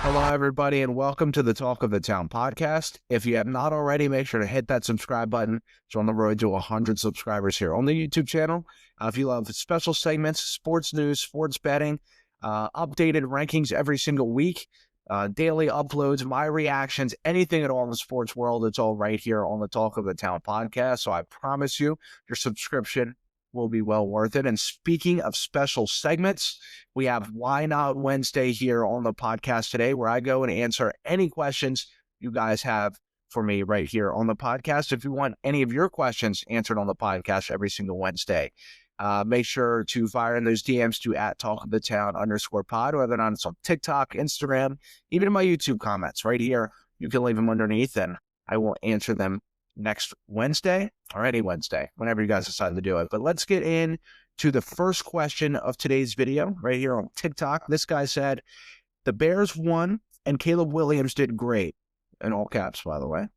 Hello, everybody, and welcome to the Talk of the Town podcast. If you have not already, make sure to hit that subscribe button. It's on the road to 100 subscribers here on the YouTube channel. If you love special segments, sports news, sports betting, updated rankings every single week, daily uploads, my reactions, anything at all in the sports world, it's all right here on the Talk of the Town podcast. So I promise you, your subscription will be well worth it. And speaking of special segments, we have Why Not Wednesday here on the podcast today, where I go and answer any questions you guys have for me right here on the podcast. If you want any of your questions answered on the podcast every single Wednesday, make sure to fire in those DMs to @talkofthetown_pod, whether or not it's on TikTok, Instagram, even in my YouTube comments right here. You can leave them underneath and I will answer them next Wednesday or any Wednesday, whenever you guys decide to do it. But let's get in to the first question of today's video right here on TikTok. This guy said, the Bears won and Caleb Williams did great, in all caps, by the way.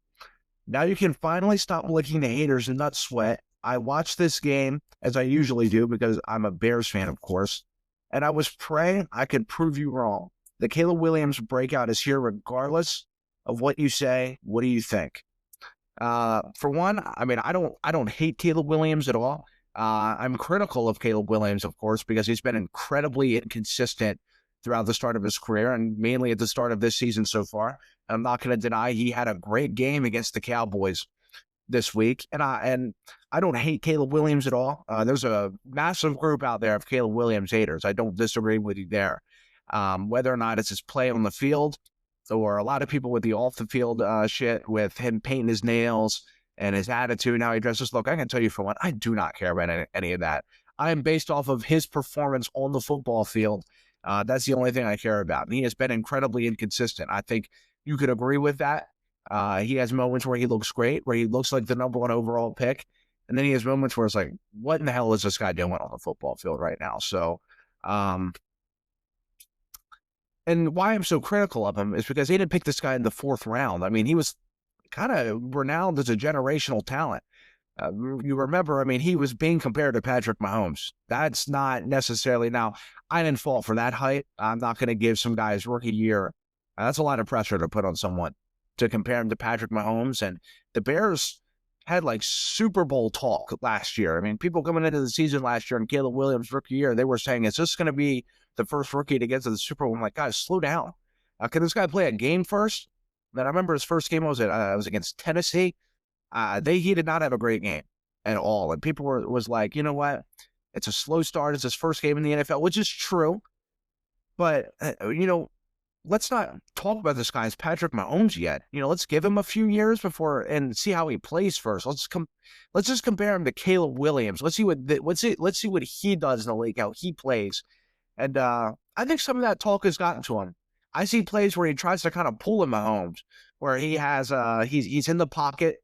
Now you can finally stop licking the haters and not sweat. I watched this game, as I usually do, because I'm a Bears fan, of course, and I was praying I could prove you wrong. The Caleb Williams breakout is here regardless of what you say. What do you think? For one, I mean, I don't hate Caleb Williams at all. I'm critical of Caleb Williams, of course, because he's been incredibly inconsistent throughout the start of his career and mainly at the start of this season so far. I'm not going to deny he had a great game against the Cowboys this week. And I don't hate Caleb Williams at all. There's a massive group out there of Caleb Williams haters. I don't disagree with you there. Whether or not it's his play on the field, or a lot of people with the off-the-field shit with him painting his nails and his attitude, how he dresses. Look, I can tell you for one, I do not care about any of that. I am based off of his performance on the football field. That's the only thing I care about. And he has been incredibly inconsistent. I think you could agree with that. He has moments where he looks great, where he looks like the #1 overall pick. And then he has moments where it's like, what in the hell is this guy doing on the football field right now? So, and why I'm so critical of him is because they didn't pick this guy in the 4th round. I mean, he was kind of renowned as a generational talent. You remember, I mean, he was being compared to Patrick Mahomes. That's not necessarily, now, I didn't fall for that hype. I'm not going to give some guy's rookie year. That's a lot of pressure to put on someone to compare him to Patrick Mahomes. And the Bears had like Super Bowl talk last year. I mean, people coming into the season last year and Caleb Williams' rookie year, they were saying, is this going to be the first rookie to get to the Super Bowl? I'm like, guys, slow down. Can this guy play a game first? Then I remember his first game was against Tennessee. He did not have a great game at all. And people was like, you know what? It's a slow start. It's his first game in the NFL, which is true. But, let's not talk about this guy as Patrick Mahomes yet. Let's give him a few years before and see how he plays first. Let's just compare him to Caleb Williams. Let's see what he does in the league, how he plays. And I think some of that talk has gotten to him. I see plays where he tries to kind of pull in Mahomes, where he has he's in the pocket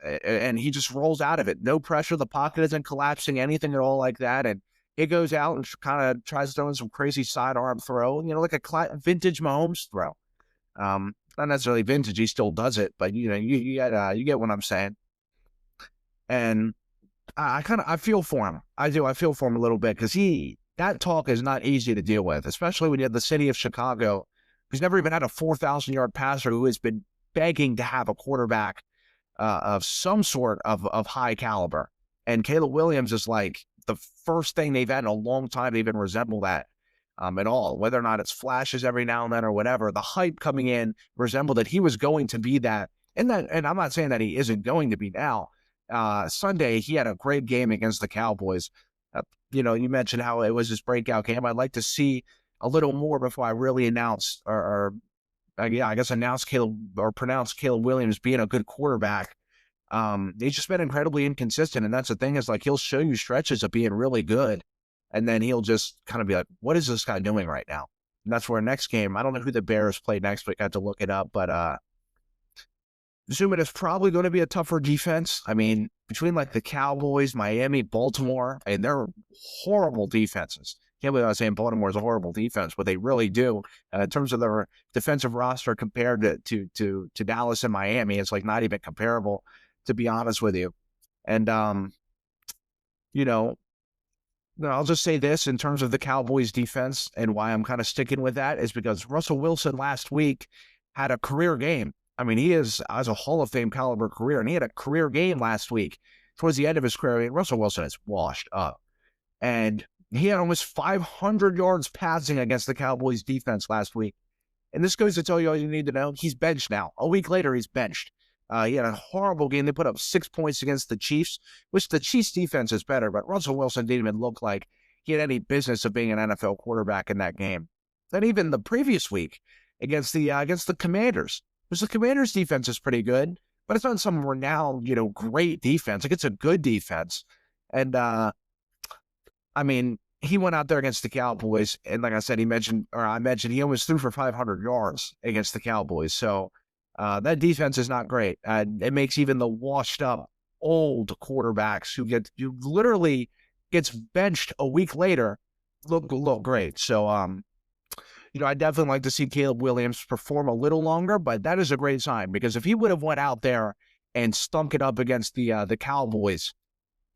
and he just rolls out of it. No pressure. The pocket isn't collapsing, anything at all like that. And he goes out and kind of tries to throw in some crazy sidearm throw, like a vintage Mahomes throw. Not necessarily vintage. He still does it, but you get what I'm saying. And I feel for him. I do. I feel for him a little bit because that talk is not easy to deal with, especially when you have the city of Chicago, who's never even had a 4,000-yard passer, who has been begging to have a quarterback of some sort of high caliber. And Caleb Williams is like the first thing they've had in a long time to even resemble that at all. Whether or not it's flashes every now and then or whatever, the hype coming in resembled that he was going to be that. And I'm not saying that he isn't going to be now. Sunday, he had a great game against the Cowboys. You mentioned how it was his breakout game. I'd like to see a little more before I really announce announce Caleb or pronounce Caleb Williams being a good quarterback. He's just been incredibly inconsistent. And that's the thing, is like, he'll show you stretches of being really good. And then he'll just kind of be like, what is this guy doing right now? And that's where next game, I don't know who the Bears play next week. I had to look it up, but assuming it's probably going to be a tougher defense. I mean, between like the Cowboys, Miami, Baltimore, and they're horrible defenses. Can't believe I was saying Baltimore is a horrible defense, but they really do. In terms of their defensive roster compared to Dallas and Miami, it's like not even comparable, to be honest with you. And, No, I'll just say this in terms of the Cowboys defense and why I'm kind of sticking with that is because Russell Wilson last week had a career game. I mean, he has a Hall of Fame caliber career, and he had a career game last week. Towards the end of his career, I mean, Russell Wilson is washed up. And he had almost 500 yards passing against the Cowboys defense last week. And this goes to tell you all you need to know. He's benched now. A week later, he's benched. He had a horrible game. They put up 6 points against the Chiefs, which the Chiefs defense is better, but Russell Wilson didn't even look like he had any business of being an NFL quarterback in that game. Then even the previous week against the Commanders, which the Commanders defense is pretty good, but it's not some renowned, great defense. Like, it's a good defense. And I mean, he went out there against the Cowboys, and like I said, I mentioned he almost threw for 500 yards against the Cowboys. So that defense is not great. It makes even the washed up old quarterbacks who literally gets benched a week later look great. So I definitely like to see Caleb Williams perform a little longer, but that is a great sign because if he would have went out there and stunk it up against the Cowboys,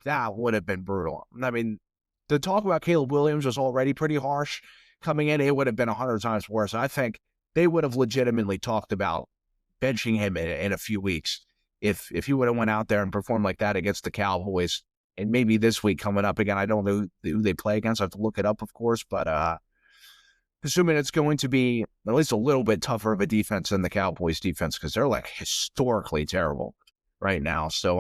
that would have been brutal. I mean, the talk about Caleb Williams was already pretty harsh coming in. It would have been 100 times worse. I think they would have legitimately talked about benching him in a few weeks if he would have went out there and performed like that against the Cowboys. And maybe this week coming up again, I don't know who they play against. I have to look it up, of course, but assuming it's going to be at least a little bit tougher of a defense than the Cowboys defense because they're like historically terrible right now. So,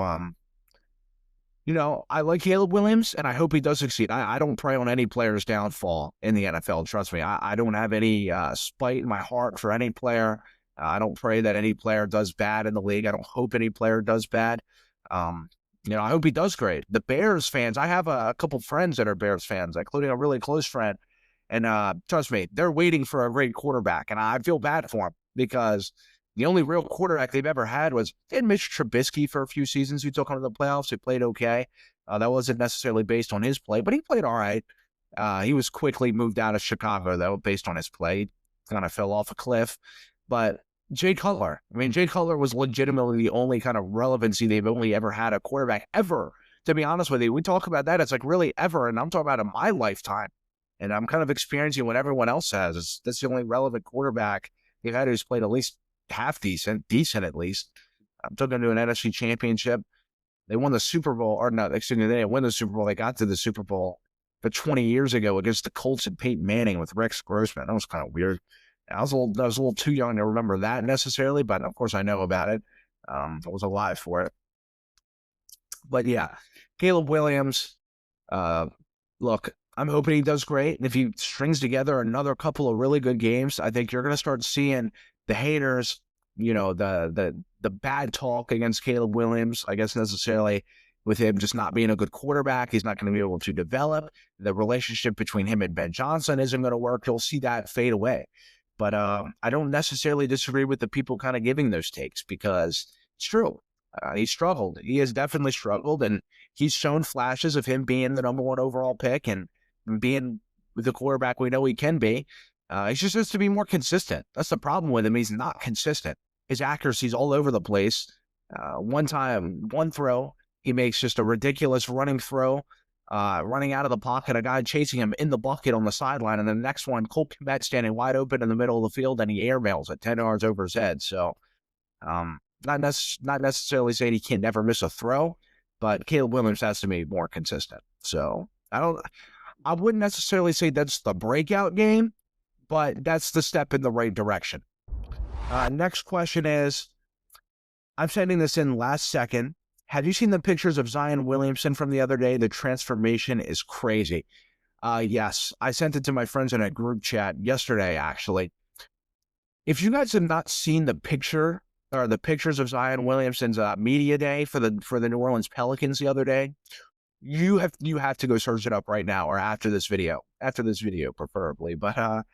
I like Caleb Williams, and I hope he does succeed. I don't pray on any player's downfall in the NFL. Trust me, I don't have any spite in my heart for any player. I don't pray that any player does bad in the league. I don't hope any player does bad. I hope he does great. The Bears fans, I have a couple friends that are Bears fans, including a really close friend. And trust me, they're waiting for a great quarterback, and I feel bad for him because the only real quarterback they've ever had was Mitch Trubisky for a few seasons who took him to the playoffs. He played okay. That wasn't necessarily based on his play, but he played all right. He was quickly moved out of Chicago, though, based on his play. He kind of fell off a cliff. But Jay Cutler, Jay Cutler was legitimately the only kind of relevancy they've only ever had a quarterback ever. To be honest with you, we talk about that. It's like really ever, and I'm talking about in my lifetime. And I'm kind of experiencing what everyone else has. That's the only relevant quarterback they've had who's played at least half decent at least. I'm talking to an NFC championship. They won the Super Bowl, or no, excuse me, they didn't win the Super Bowl. They got to the Super Bowl but 20 years ago against the Colts and Peyton Manning with Rex Grossman. That was kind of weird. I was a little too young to remember that necessarily, but of course I know about it. I was alive for it. But yeah, Caleb Williams, look, I'm hoping he does great. And if he strings together another couple of really good games, I think you're going to start seeing the haters, the bad talk against Caleb Williams, I guess necessarily with him just not being a good quarterback. He's not going to be able to develop. The relationship between him and Ben Johnson isn't going to work. You'll see that fade away. But I don't necessarily disagree with the people kind of giving those takes because it's true. He struggled. He has definitely struggled, and he's shown flashes of him being the number 1 overall pick and being the quarterback we know he can be. He just has to be more consistent. That's the problem with him. He's not consistent. His accuracy's all over the place. One throw, he makes just a ridiculous running throw, running out of the pocket, a guy chasing him in the bucket on the sideline, and the next one, Cole Kmet standing wide open in the middle of the field, and he airmails it 10 yards over his head. So, not necessarily saying he can never miss a throw, but Caleb Williams has to be more consistent. So, I wouldn't necessarily say that's the breakout game, but that's the step in the right direction. Next question is, I'm sending this in last second. Have you seen the pictures of Zion Williamson from the other day? The transformation is crazy. Yes, I sent it to my friends in a group chat yesterday, actually. If you guys have not seen the picture or the pictures of Zion Williamson's media day for the New Orleans Pelicans the other day, you have to go search it up right now or after this video preferably. But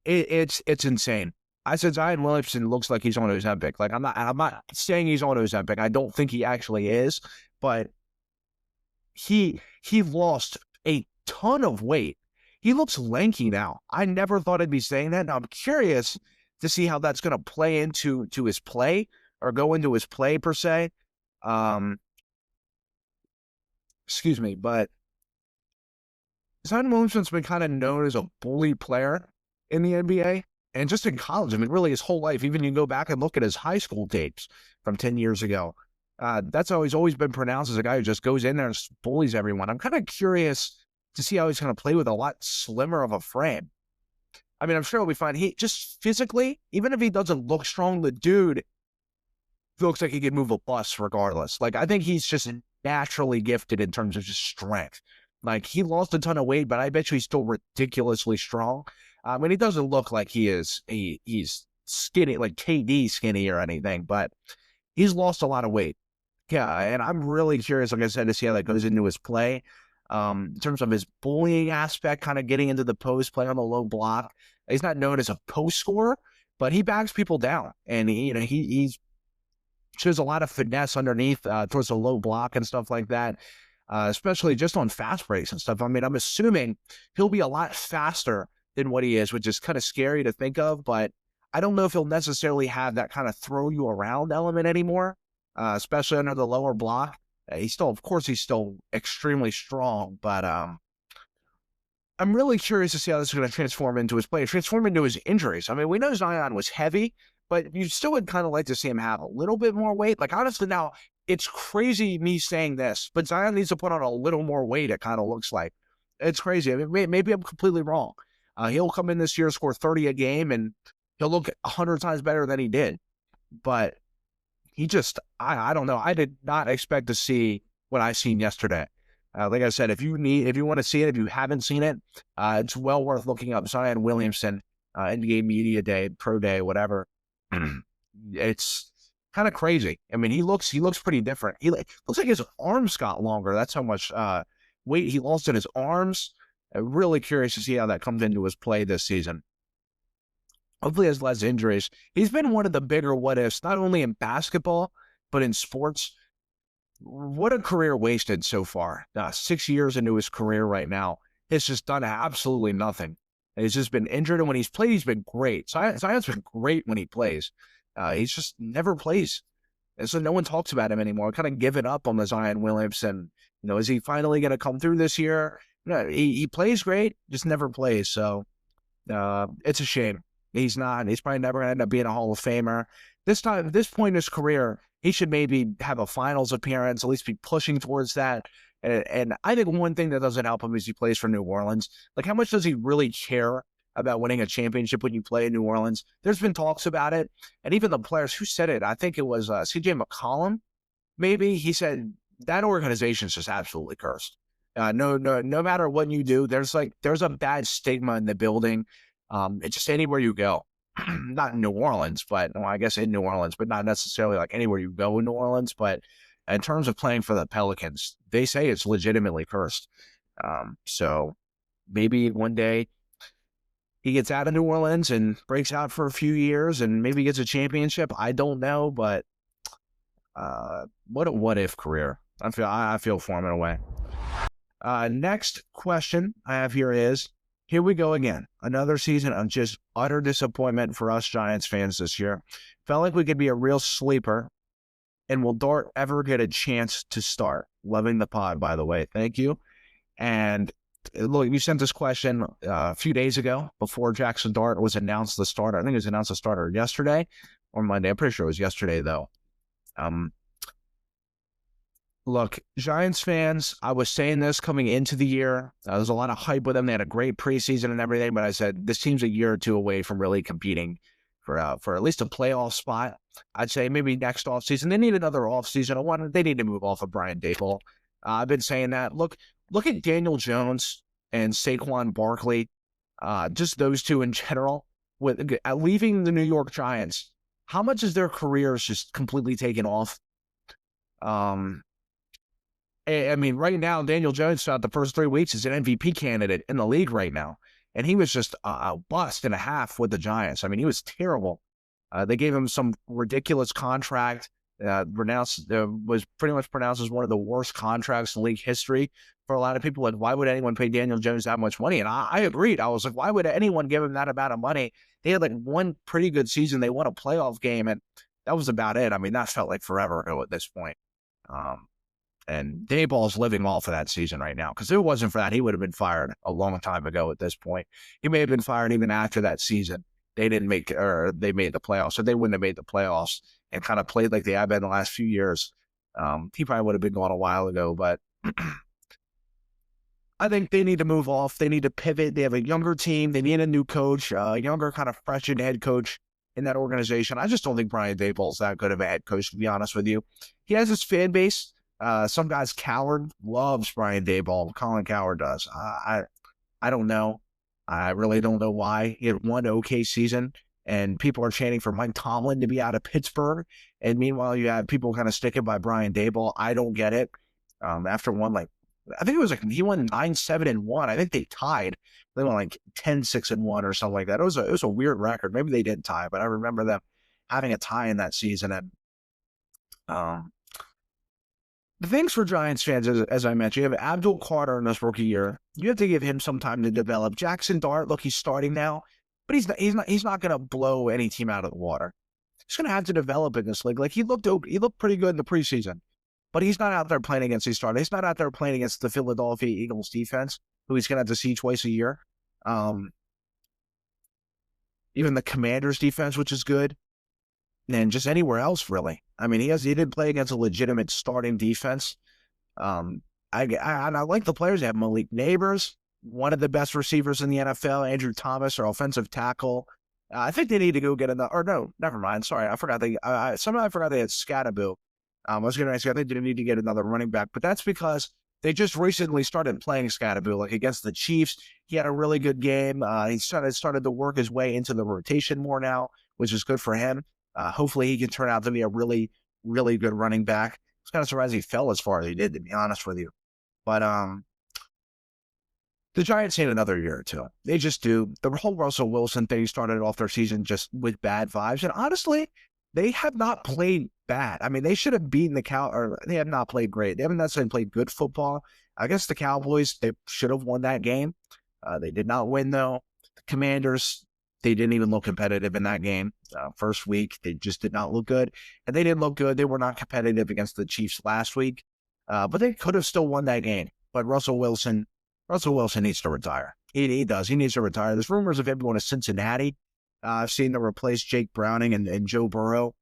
it's insane. I said Zion Williamson looks like he's on Ozempic. Like I'm not saying he's on Ozempic. I don't think he actually is, but he lost a ton of weight. He looks lanky now. I never thought I'd be saying that. Now I'm curious to see how that's going to play into his play or go into his play per se. Excuse me, but Zion Williamson's been kind of known as a bully player in the NBA and just in college. I mean, really his whole life. Even you go back and look at his high school tapes from 10 years ago. That's always been pronounced as a guy who just goes in there and bullies everyone. I'm kind of curious to see how he's going to play with a lot slimmer of a frame. I mean, I'm sure he'll be fine. He just physically, even if he doesn't look strong, the dude looks like he could move a bus regardless. Like, I think he's just naturally gifted in terms of just strength. Like, he lost a ton of weight, but I bet you he's still ridiculously strong. And he doesn't look like he's skinny, like KD skinny or anything, but he's lost a lot of weight. Yeah, and I'm really curious, like I said, to see how that goes into his play. In terms of his bullying aspect, kind of getting into the post, playing on the low block. He's not known as a post scorer, but he backs people down, and he shows a lot of finesse underneath towards the low block and stuff like that, especially just on fast breaks and stuff. I mean, I'm assuming he'll be a lot faster than what he is, which is kind of scary to think of, but I don't know if he'll necessarily have that kind of throw you around element anymore, especially under the lower block. He's still extremely strong, but I'm really curious to see how this is going to transform into his play, transform into his injuries. I mean, we know Zion was heavy, but you still would kind of like to see him have a little bit more weight. Like, honestly, now, it's crazy me saying this, but Zion needs to put on a little more weight, it kind of looks like. It's crazy. I mean, maybe I'm completely wrong. He'll come in this year, score 30 a game, and he'll look 100 times better than he did. But he just, I don't know. I did not expect to see what I seen yesterday. Like I said, if you want to see it, if you haven't seen it, it's well worth looking up. Zion Williamson, NBA Media Day, Pro Day, whatever. It's kind of crazy. I mean, he looks pretty different. He looks like his arms got longer. That's how much weight he lost in his arms. I'm really curious to see how that comes into his play this season. Hopefully he has less injuries. He's been one of the bigger what ifs, not only in basketball, but in sports. What a career wasted so far. 6 years into his career right now. He's just done absolutely nothing. He's just been injured, and when he's played, he's been great. Zion's been great when he plays. He's just never plays. And so no one talks about him anymore. Kind of given up on the Zion Williamson. Is he finally going to come through this year? No, he plays great, just never plays. So it's a shame. He's not. He's probably never going to end up being a Hall of Famer. This point in his career, he should maybe have a finals appearance, at least be pushing towards that. And I think one thing that doesn't help him is he plays for New Orleans. Like, how much does he really care about winning a championship when you play in New Orleans? There's been talks about it. And even the players who said it, I think it was CJ McCollum, maybe, he said that organization is just absolutely cursed. No matter what you do, there's a bad stigma in the building. It's just anywhere you go. Not in New Orleans, but I guess in New Orleans, but not necessarily like anywhere you go in New Orleans. But in terms of playing for the Pelicans, they say it's legitimately cursed. So maybe one day he gets out of New Orleans and breaks out for a few years and maybe gets a championship. I don't know, but what a what-if career. I feel for him in a way. Next question I have here is, here we go again. Another season of just utter disappointment for us Giants fans this year. Felt like we could be a real sleeper. And will Dart ever get a chance to start? Loving the pod, by the way. Thank you. And look, you sent this question a few days ago before Jackson Dart was announced the starter. I think he was announced the starter yesterday or Monday. I'm pretty sure it was yesterday, though. Look, Giants fans, I was saying this coming into the year. There's a lot of hype with them. They had a great preseason and everything, but I said this team's a year or two away from really competing for at least a playoff spot. I'd say maybe next offseason. They need another offseason. They need to move off of Brian Daboll. I've been saying that. Look at Daniel Jones and Saquon Barkley. Just those two in general. With leaving the New York Giants, how much is their careers just completely taken off? I mean, right now, Daniel Jones throughout the first 3 weeks is an MVP candidate in the league right now. And he was just a bust and a half with the Giants. I mean, he was terrible. They gave him some ridiculous contract, was pretty much pronounced as one of the worst contracts in league history for a lot of people. Like, why would anyone pay Daniel Jones that much money? And I agreed. I was like, why would anyone give him that amount of money? They had like one pretty good season. They won a playoff game, and that was about it. I mean, that felt like forever ago at this point. And Dayball's living off of that season right now, because if it wasn't for that, he would have been fired a long time ago at this point. He may have been fired even after that season. They didn't make, or they made the playoffs, so they wouldn't have made the playoffs and kind of played like they have been the last few years. He probably would have been gone a while ago, but I think they need to move off. They need to pivot. They have a younger team. They need a new coach, a younger kind of freshened head coach in that organization. I just don't think Brian Daboll's that good of a head coach, to be honest with you. He has his fan base. Some guys, Coward loves Brian Daboll. Colin Coward does. I don't know. I really don't know why. He had one okay season, and people are chanting for Mike Tomlin to be out of Pittsburgh. And meanwhile, you have people kind of sticking by Brian Daboll. I don't get it. After one, like, I think it was like he won 9-7-1. I think they tied. They won like 10-6-1 or something like that. It was a weird record. Maybe they didn't tie, but I remember them having a tie in that season. And the things for Giants fans, as I mentioned, you have Abdul Carter in this rookie year. You have to give him some time to develop. Jackson Dart, look, he's starting now, but he's not going to blow any team out of the water. He's going to have to develop in this league. Like he looked pretty good in the preseason, but he's not out there playing against these starters. He's not out there playing against the Philadelphia Eagles defense, who he's going to have to see twice a year. Even the Commanders defense, which is good, and just anywhere else, really. I mean, he didn't play against a legitimate starting defense. I like the players. They have Malik Neighbors, one of the best receivers in the NFL. Andrew Thomas, our offensive tackle. I think they need to go get another. Or no, never mind. Sorry, I forgot I forgot they had Scatterbill. I was going to say I think they need to get another running back, but that's because they just recently started playing Scatterbill, like against the Chiefs. He had a really good game. He started to work his way into the rotation more now, which is good for him. Hopefully he can turn out to be a really, really good running back. I was kind of surprised he fell as far as he did, to be honest with you. But the Giants need another year or two. They just do. The whole Russell Wilson thing started off their season just with bad vibes. And honestly, they have not played bad. I mean, they should have beaten or they have not played great. They haven't necessarily played good football. I guess the Cowboys, they should have won that game. They did not win, though. The Commanders, they didn't even look competitive in that game. First week, they just did not look good. And they didn't look good. They were not competitive against the Chiefs last week. But they could have still won that game. But Russell Wilson needs to retire. He does. He needs to retire. There's rumors of him going to Cincinnati. I've seen them replace Jake Browning and Joe Burrow.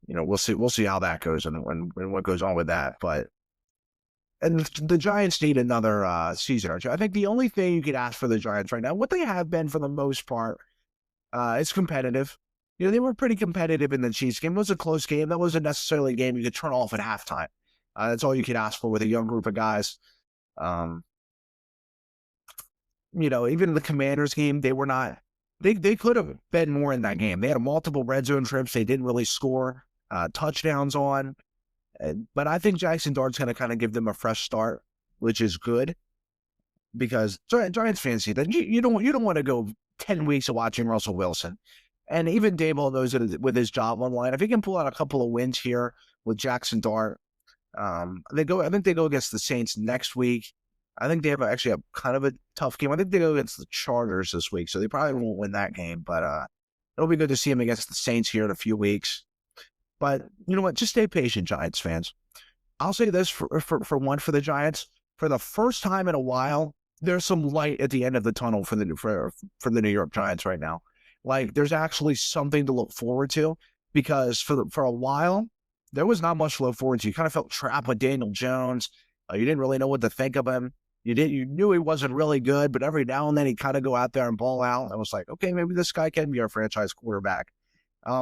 We'll see how that goes and what goes on with that. And the Giants need another season or two. I think the only thing you could ask for the Giants right now, what they have been for the most part, is competitive. They were pretty competitive in the Chiefs game. It was a close game. That wasn't necessarily a game you could turn off at halftime. That's all you could ask for with a young group of guys. Even the Commanders game, they were not. They could have been more in that game. They had multiple red zone trips. They didn't really score touchdowns on. But I think Jackson Dart's going to kind of give them a fresh start, which is good, because Giants fans see that you don't want to go 10 weeks of watching Russell Wilson. And even Daboll knows that with his job online, if he can pull out a couple of wins here with Jackson Dart, I think they go against the Saints next week. I think they have actually a kind of a tough game. I think they go against the Chargers this week, so they probably won't win that game. But it'll be good to see him against the Saints here in a few weeks. But you know what? Just stay patient, Giants fans. I'll say this for the Giants. For the first time in a while, there's some light at the end of the tunnel for the New York Giants right now. Like, there's actually something to look forward to, because for a while, there was not much to look forward to. You kind of felt trapped with Daniel Jones. You didn't really know what to think of him. You knew he wasn't really good, but every now and then he'd kind of go out there and ball out. I was like, okay, maybe this guy can be our franchise quarterback.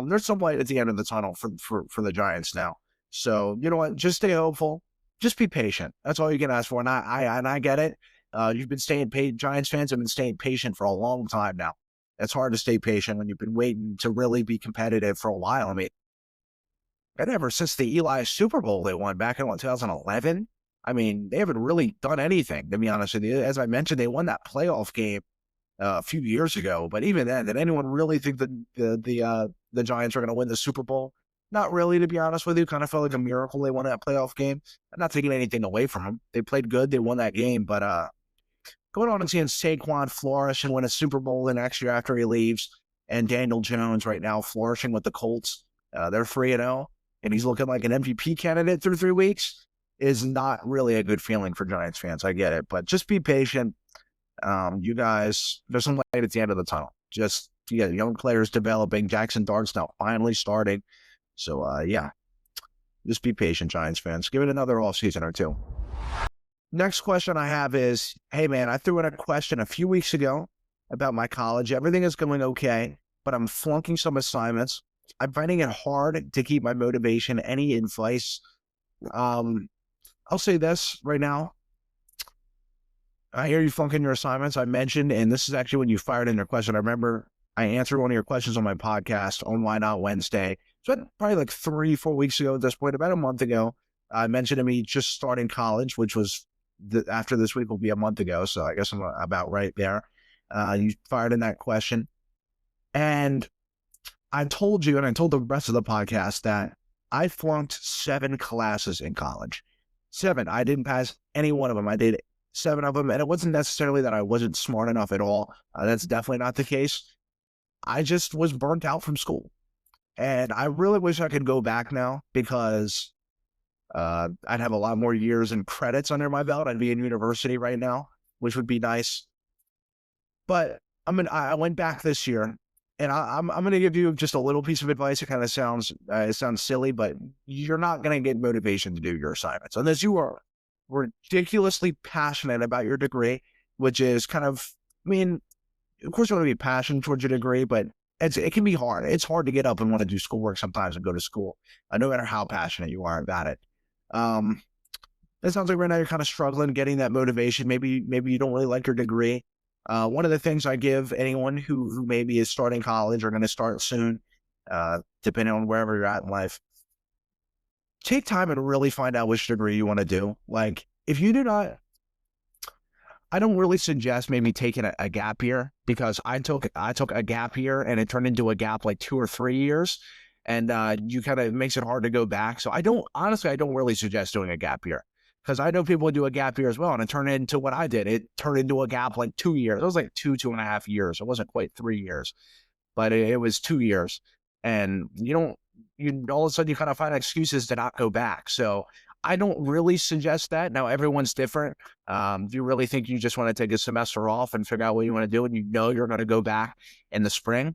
There's some light at the end of the tunnel for the Giants now. So, you know what? Just stay hopeful. Just be patient. That's all you can ask for. And I get it. You've been staying patient. Giants fans have been staying patient for a long time now. It's hard to stay patient when you've been waiting to really be competitive for a while. I mean, and ever since the Eli Super Bowl they won back in 2011, I mean, they haven't really done anything, to be honest with you. As I mentioned, they won that playoff game a few years ago. But even then, did anyone really think that the Giants were going to win the Super Bowl? Not really, to be honest with you. Kind of felt like a miracle they won that playoff game. I'm not taking anything away from them. They played good. They won that game. But going on and seeing Saquon flourish and win a Super Bowl the next year after he leaves, and Daniel Jones right now flourishing with the Colts. They're 3-0. and he's looking like an MVP candidate through 3 weeks is not really a good feeling for Giants fans. I get it, but just be patient. You guys, there's some light at the end of the tunnel. Just young players developing. Jackson Dart's now finally starting. So yeah, just be patient, Giants fans. Give it another offseason or two. Next question I have is, hey man, I threw in a question a few weeks ago about my college. Everything is going okay, but I'm flunking some assignments. I'm finding it hard to keep my motivation. Any advice? I'll say this right now. I hear you flunking your assignments. I mentioned, and this is actually when you fired in your question. I remember I answered one of your questions on my podcast on Why Not Wednesday. So probably like 3-4 weeks ago at this point, about a month ago. I mentioned to me just starting college, which was after this week will be a month ago. So I guess I'm about right there. You fired in that question. And I told you, and I told the rest of the podcast, that I flunked 7 classes in college. 7. I didn't pass any one of them. I did 7 of them. And it wasn't necessarily that I wasn't smart enough at all. That's definitely not the case. I just was burnt out from school. And I really wish I could go back now because I'd have a lot more years and credits under my belt. I'd be in university right now, which would be nice. But I went back this year, and I'm going to give you just a little piece of advice. It kind of sounds silly, but you're not going to get motivation to do your assignments unless you are ridiculously passionate about your degree, which is kind of, I mean, of course you want to be passionate towards your degree, but it can be hard. It's hard to get up and want to do schoolwork sometimes and go to school, no matter how passionate you are about it. It sounds like right now you're kind of struggling getting that motivation. Maybe you don't really like your degree. One of the things I give anyone who maybe is starting college or going to start soon, depending on wherever you're at in life, take time and really find out which degree you want to do. Like, if you do not, I don't really suggest maybe taking a gap year, because I took a gap year and it turned into a gap like 2 or 3 years, and you kind of makes it hard to go back. So I don't really suggest doing a gap year, because I know people do a gap year as well, and it turned into what I did. It turned into a gap like 2 years. It was like 2.5 years. It wasn't quite 3 years, but it was 2 years. And you all of a sudden you kind of find excuses to not go back. So I don't really suggest that. Now, everyone's different. If you really think you just want to take a semester off and figure out what you want to do, and you're going to go back in the spring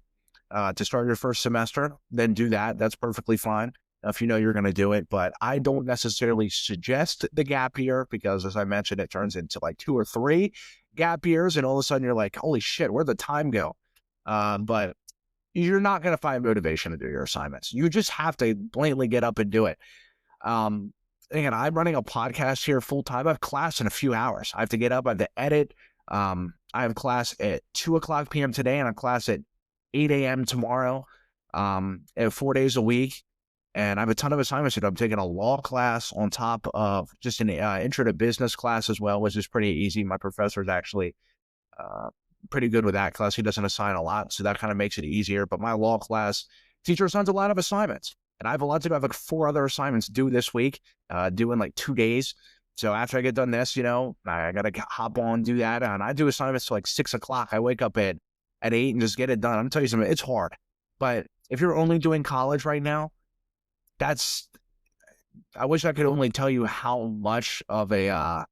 to start your first semester, then do that. That's perfectly fine if you know you're going to do it. But I don't necessarily suggest the gap year, because, as I mentioned, it turns into like 2 or 3 gap years, and all of a sudden you're like, holy shit, where'd the time go? But you're not going to find motivation to do your assignments. You just have to blatantly get up and do it. Again, I'm running a podcast here full time. I have class in a few hours. I have to get up, I have to edit. I have class at 2:00 p.m. today, and I have class at 8 a.m. tomorrow, 4 days a week. And I have a ton of assignments to do. I'm taking a law class on top of just an intro to business class as well, which is pretty easy. My professor is actually pretty good with that class. He doesn't assign a lot, so that kind of makes it easier. But my law class teacher assigns a lot of assignments, and I have a lot to do. I have like 4 other assignments due this week, due in like 2 days. So after I get done this, I got to hop on, do that. And I do assignments till like 6 o'clock. I wake up at 8 and just get it done. I'm going to tell you something. It's hard. But if you're only doing college right now, I wish I could only tell you how much of a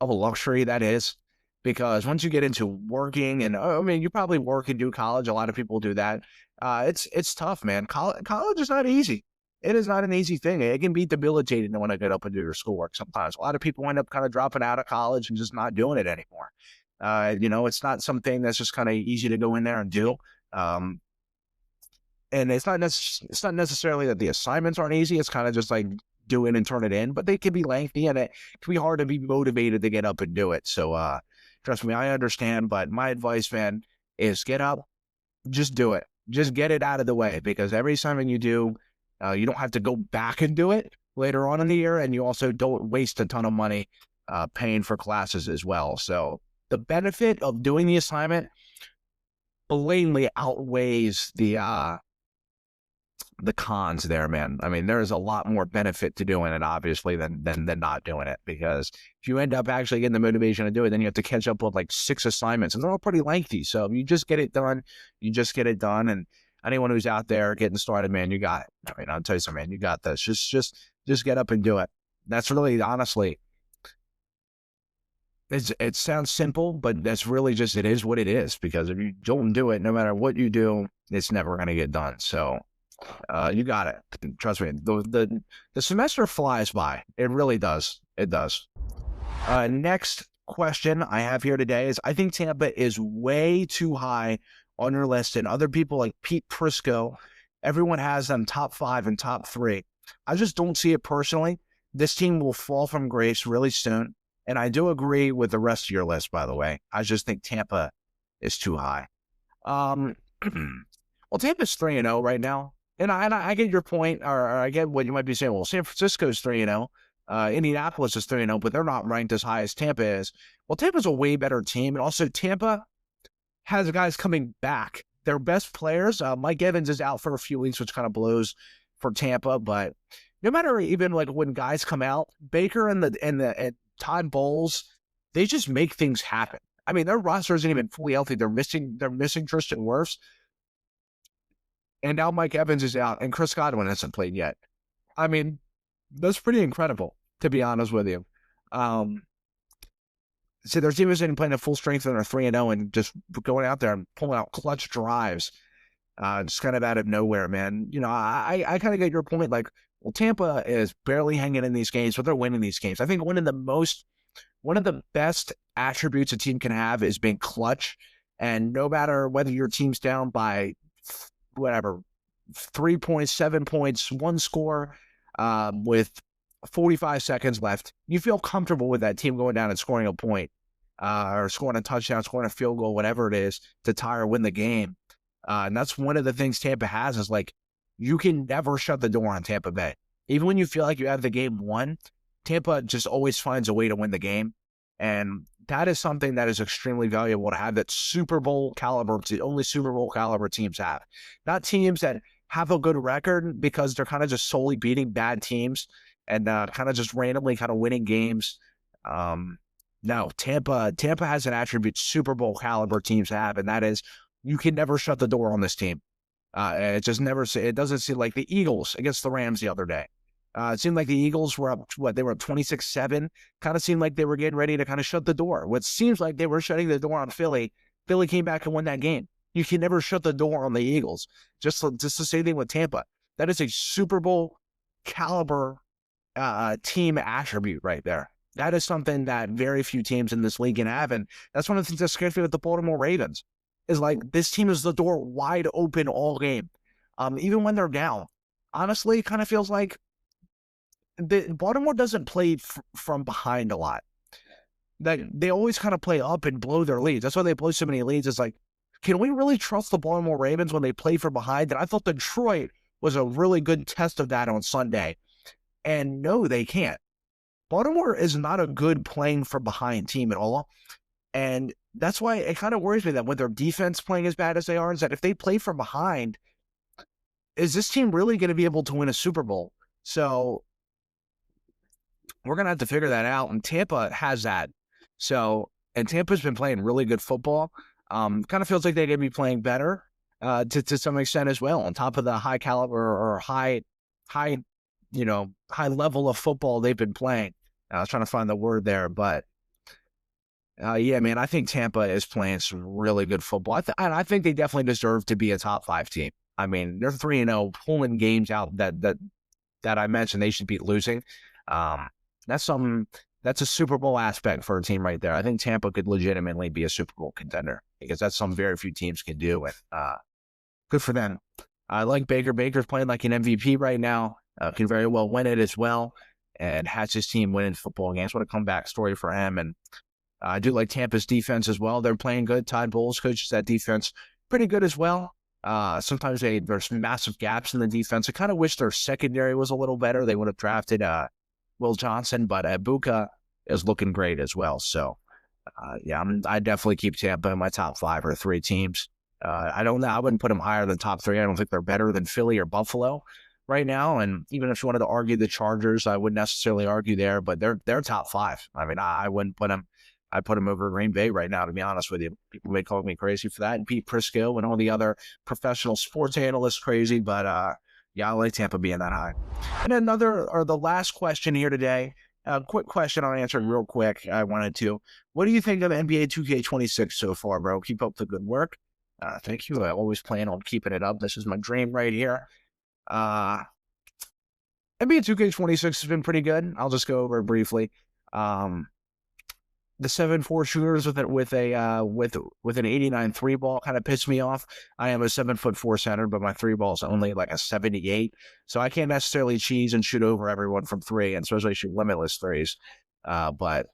luxury that is. Because once you get into working, and you probably work and do college. A lot of people do that. It's tough, man. College is not easy. It is not an easy thing. It can be debilitating to want to get up and do your schoolwork sometimes. A lot of people end up kind of dropping out of college and just not doing it anymore. It's not something that's just kind of easy to go in there and do. And it's not necessarily that the assignments aren't easy. It's kind of just like do it and turn it in, but they can be lengthy, and it can be hard to be motivated to get up and do it. So, trust me, I understand, but my advice, man, is get up, just do it. Just get it out of the way, because every assignment you do, you don't have to go back and do it later on in the year, and you also don't waste a ton of money paying for classes as well. So the benefit of doing the assignment blatantly outweighs the cons there, man. I mean, there is a lot more benefit to doing it, obviously, than not doing it, because if you end up actually getting the motivation to do it, then you have to catch up with like 6 assignments, and they're all pretty lengthy. So if you just get it done, you just get it done. And anyone who's out there getting started, man, you got it. I mean, I'll tell you something, man, you got this. Just get up and do it. That's really, honestly, it sounds simple, but that's really just, it is what it is, because if you don't do it, no matter what you do, it's never going to get done. So you got it. Trust me. The semester flies by. It really does. It does. Next question I have here today is, I think Tampa is way too high on your list, and other people like Pete Prisco, everyone has them top 5 and top 3. I just don't see it personally. This team will fall from grace really soon. And I do agree with the rest of your list, by the way. I just think Tampa is too high. Well, Tampa's 3-0 right now. And I get your point, or I get what you might be saying. Well, San Francisco's 3-0. Indianapolis is 3-0, but they're not ranked as high as Tampa is. Well, Tampa's a way better team. And also, Tampa has guys coming back. Their best players, Mike Evans is out for a few weeks, which kind of blows for Tampa. But no matter even like when guys come out, Baker and Todd Bowles, they just make things happen. I mean, their roster isn't even fully healthy. They're missing Tristan Wirfs. And now Mike Evans is out, and Chris Godwin hasn't played yet. I mean, that's pretty incredible, to be honest with you. So their team isn't playing at full strength, and they're 3-0 and just going out there and pulling out clutch drives. Just kind of out of nowhere, man. You know, I kind of get your point. Like, well, Tampa is barely hanging in these games, but they're winning these games. I think one of the best attributes a team can have is being clutch. And no matter whether your team's down by whatever, 3 points, 7 points, one score, with 45 seconds left, you feel comfortable with that team going down and scoring a point, or scoring a touchdown, scoring a field goal, whatever it is, to tie or win the game. And that's one of the things Tampa has, is like, you can never shut the door on Tampa Bay. Even when you feel like you have the game won, Tampa just always finds a way to win the game. And that is something that is extremely valuable to have, that Super Bowl caliber, only Super Bowl caliber teams have. Not teams that have a good record because they're kind of just solely beating bad teams and kind of just randomly kind of winning games. No, Tampa has an attribute Super Bowl caliber teams have, and that is, you can never shut the door on this team. It just never. It doesn't seem like the Eagles against the Rams the other day. It seemed like the Eagles were up. They were up 26-7. Kind of seemed like they were getting ready to kind of shut the door. What seems like they were shutting the door on Philly. Philly came back and won that game. You can never shut the door on the Eagles. Just the same thing with Tampa. That is a Super Bowl caliber team attribute right there. That is something that very few teams in this league can have, and that's one of the things that scares me with the Baltimore Ravens. Is like, this team is the door wide open all game. Even when they're down. Honestly, it kind of feels like Baltimore doesn't play from behind a lot. They always kind of play up and blow their leads. That's why they blow so many leads. It's like, can we really trust the Baltimore Ravens when they play from behind? And I thought Detroit was a really good test of that on Sunday. And no, they can't. Baltimore is not a good playing from behind team at all. And that's why it kind of worries me that with their defense playing as bad as they are, is that if they play from behind, is this team really going to be able to win a Super Bowl? So we're going to have to figure that out. And Tampa has that. So, and Tampa's been playing really good football. Kind of feels like they're going to be playing better to some extent as well, on top of the high caliber or high level of football they've been playing. I was trying to find the word there, but yeah, man, I think Tampa is playing some really good football. I think they definitely deserve to be a top 5 team. I mean, they're 3-0, pulling games out that I mentioned they should be losing. That's a Super Bowl aspect for a team right there. I think Tampa could legitimately be a Super Bowl contender, because that's something very few teams can do. And good for them. I like Baker. Baker's playing like an MVP right now. Can very well win it as well, and has his team winning football games. What a comeback story for him. And I do like Tampa's defense as well. They're playing good. Todd Bowles coaches that defense pretty good as well. Sometimes there's massive gaps in the defense. I kind of wish their secondary was a little better. They would have drafted Will Johnson, but Ibuka is looking great as well. So, yeah, I definitely keep Tampa in my top 5 or 3 teams. I don't know. I wouldn't put them higher than top 3. I don't think they're better than Philly or Buffalo right now. And even if you wanted to argue the Chargers, I wouldn't necessarily argue there, but they're top 5. I mean, I wouldn't put them. I put him over Green Bay right now, to be honest with you. People may call me crazy for that, and Pete Prisco and all the other professional sports analysts crazy, but yeah, I like Tampa being that high. And the last question here today, a quick question I'll answer real quick. I wanted to. What do you think of NBA 2K26 so far, bro? Keep up the good work. Thank you. I always plan on keeping it up. This is my dream right here. NBA 2K26 has been pretty good. I'll just go over it briefly. The 7-4 shooters with an 89 3 ball kind of pissed me off. I am a 7'4" center, but my 3 ball is only like a 78, so I can't necessarily cheese and shoot over everyone from 3, and especially shoot limitless threes. But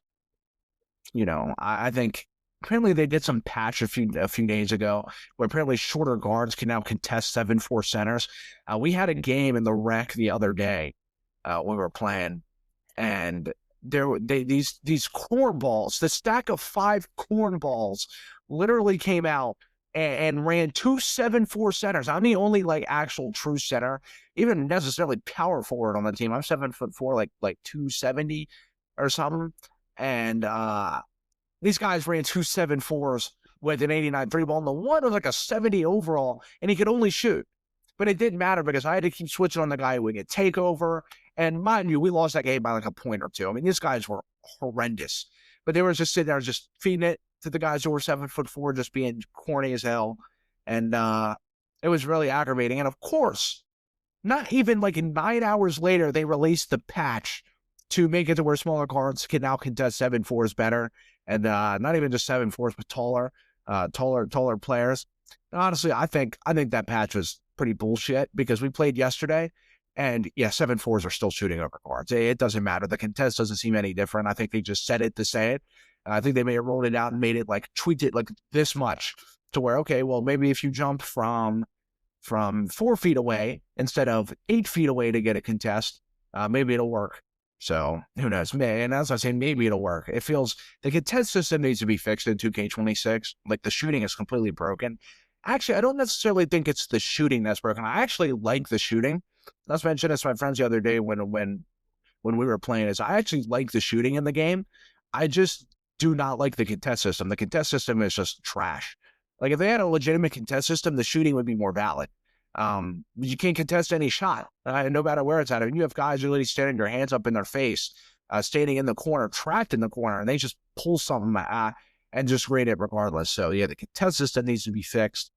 you know, I think apparently they did some patch a few days ago where apparently shorter guards can now contest 7'4" centers. We had a game in the rec the other day we were playing, and these cornballs, the stack of 5 cornballs literally came out and ran 2 7'4" centers. I'm the only like actual true center, even necessarily power forward on the team. I'm 7'4", like 270 or something. And these guys ran 2 7'4s with an 89 3 ball, and the one was like a 70 overall, and he could only shoot. But it didn't matter because I had to keep switching on the guy who would get takeover. And mind you, we lost that game by like a point or 2. I mean, these guys were horrendous. But they were just sitting there just feeding it to the guys who were 7'4", just being corny as hell. And it was really aggravating. And of course, not even like 9 hours later, they released the patch to make it to where smaller guards can now contest 7'4s better. And not even just 7'4s, but taller players. And honestly, I think that patch was pretty bullshit because we played yesterday, and yeah, 7'4s are still shooting over guards. It doesn't matter. The contest doesn't seem any different. I think they just said it to say it. I think they may have rolled it out and made it like tweaked it like this much to where, okay, well, maybe if you jump from 4 feet away instead of 8 feet away to get a contest, maybe it'll work. So who knows? And as I say, maybe it'll work. It feels the contest system needs to be fixed in 2K26. Like the shooting is completely broken. Actually, I don't necessarily think it's the shooting that's broken. I actually like the shooting. I was mentioning this to my friends the other day when we were playing is I actually like the shooting in the game. I just do not like the contest system. The contest system is just trash. Like if they had a legitimate contest system, the shooting would be more valid. You can't contest any shot, no matter where it's at. I mean, you have guys really standing their hands up in their face, standing in the corner, trapped in the corner, and they just pull something and just grade it regardless. So yeah, the contest system needs to be fixed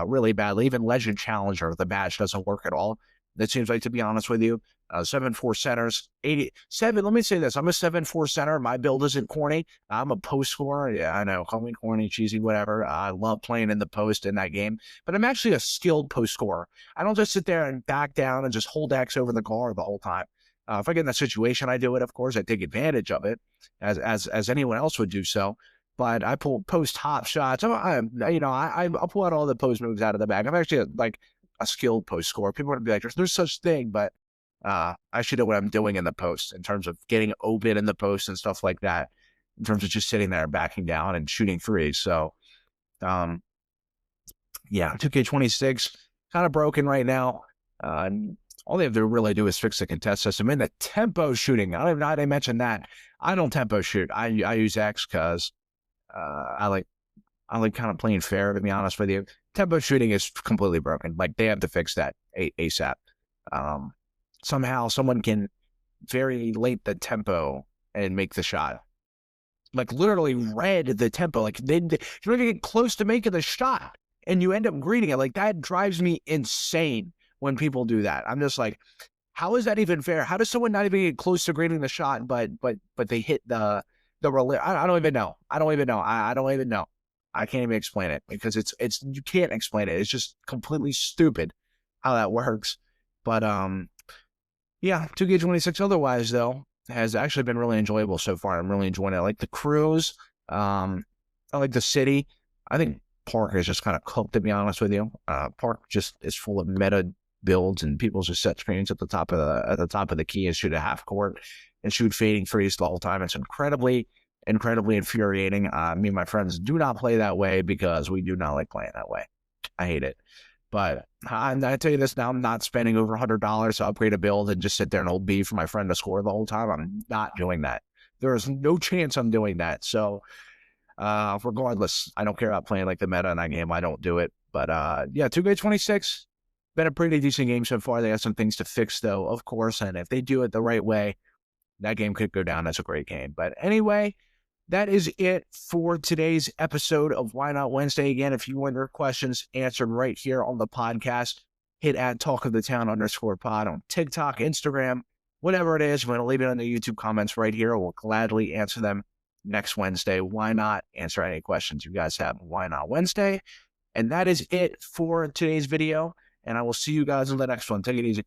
really badly. Even Legend Challenger, the badge doesn't work at all. It seems like, to be honest with you, 7'4" centers, 87. Let me say this: I'm a 7'4" center. My build isn't corny. I'm a post scorer. Yeah, I know, call me corny, cheesy, whatever. I love playing in the post in that game, but I'm actually a skilled post scorer. I don't just sit there and back down and just hold X over the guard the whole time. If I get in that situation, I do it. Of course, I take advantage of it, as anyone else would do so. But I pull post hop shots. I'll pull out all the post moves out of the bag. I'm actually like a skilled post scorer. People would be like, "There's such thing," but I should know what I'm doing in the post in terms of getting open in the post and stuff like that. In terms of just sitting there, backing down and shooting threes. So, yeah, 2K26 kind of broken right now. All they have to really do is fix the contest system and the tempo shooting. I don't even know how they mention that. I don't tempo shoot. I use X because I like kind of playing fair, to be honest with you. Tempo shooting is completely broken. Like they have to fix that ASAP. Somehow someone can vary late the tempo and make the shot. Like literally read the tempo. Like you don't even get close to making the shot and you end up greeting it. Like that drives me insane when people do that. I'm just like, how is that even fair? How does someone not even get close to greeting the shot, but they hit the relay? I don't even know. I don't even know. I can't even explain it because it's you can't explain it. It's just completely stupid how that works. But yeah, 2K26 otherwise though has actually been really enjoyable so far. I'm really enjoying it. I like the crews. I like the city. I think Park is just kind of cooked, to be honest with you. Park just is full of meta builds and people just set screens at the top of the key and shoot a half court and shoot fading threes the whole time. It's incredibly infuriating. Me and my friends do not play that way because we do not like playing that way. I hate it. But I tell you this now, I'm not spending over $100 to upgrade a build and just sit there and hold B for my friend to score the whole time. I'm not doing that. There is no chance I'm doing that. So Regardless, I don't care about playing like the meta in that game. I don't do it. But yeah, 2K26, been a pretty decent game so far. They have some things to fix, though, of course. And if they do it the right way, that game could go down as a great game. But anyway, that is it for today's episode of Why Not Wednesday. Again, if you want your questions answered right here on the podcast, hit at talkofthetown_pod on TikTok, Instagram, whatever it is. I'm going to leave it in the YouTube comments right here. We'll gladly answer them next Wednesday. Why not answer any questions you guys have? Why Not Wednesday? And that is it for today's video. And I will see you guys in the next one. Take it easy.